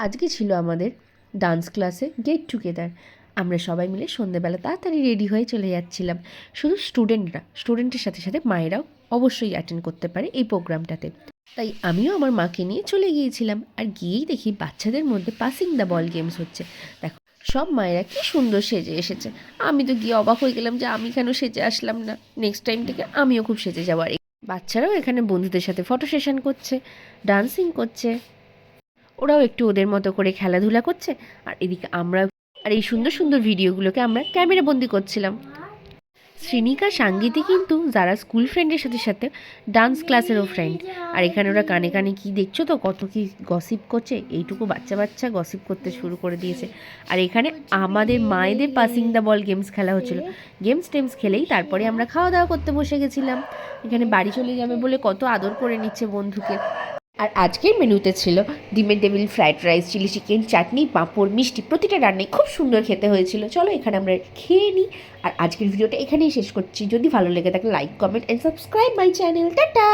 আজকে ছিল আমাদের ডান্স ক্লাসে গেট টুগেদার। আমরা সবাই মিলে সন্ধ্যেবেলা তাড়াতাড়ি রেডি হয়ে চলে যাচ্ছিলাম। শুধু স্টুডেন্টের সাথে সাথে মায়েরাও অবশ্যই অ্যাটেন্ড করতে পারে এই প্রোগ্রামটাতে। তাই আমিও আমার মাকে নিয়ে চলে গিয়েছিলাম, আর গিয়েই দেখি বাচ্চাদের মধ্যে পাসিং দ্য বল গেমস হচ্ছে। দেখো, সব মায়েরা কি সুন্দর সেজে এসেছে। আমি তো গিয়ে অবাক হয়ে গেলাম যে আমি কেন সেজে আসলাম না। নেক্সট টাইম থেকে আমিও খুব সেজে যাবো। আর বাচ্চারাও এখানে বন্ধুদের সাথে ফটো সেশন করছে, ডান্সিং করছে, ওরাও একটু ওদের মতো করে খেলাধুলা করছে। আর এদিকে আমরা আর এই সুন্দর সুন্দর ভিডিওগুলোকে আমরা ক্যামেরা বন্দি করছিলাম। শ্রীনিকা সাঙ্গীতি কিন্তু যারা স্কুল ফ্রেন্ডের সাথে সাথে ডান্স ক্লাসেরও ফ্রেন্ড। আর এখানে ওরা কানে কানে কি দেখছো তো, কত কি গসিপ করছে। এইটুকু বাচ্চা বাচ্চা গসিপ করতে শুরু করে দিয়েছে। আর এখানে আমাদের মায়েদের পাসিং দ্য বল গেমস খেলা হচ্ছিলো। গেমস টেমস খেলেই তারপরে আমরা খাওয়া দাওয়া করতে বসে গেছিলাম। এখানে বাড়ি চলে যাবে বলে কত আদর করে নিচ্ছে বন্ধুকে। আর আজকের মেনুতে ছিল ডিমের devil, fried rice, chilli chicken, chutney, papad, মিষ্টি। প্রতিটা রান্নাই খুব সুন্দর খেতে হয়েছিল। চলো এখানে আমরা খেয়ে নিই। আর আজকের ভিডিওটা এখানেই শেষ করছি। যদি ভালো লেগে থাকে like, comment and subscribe my channel. Tata.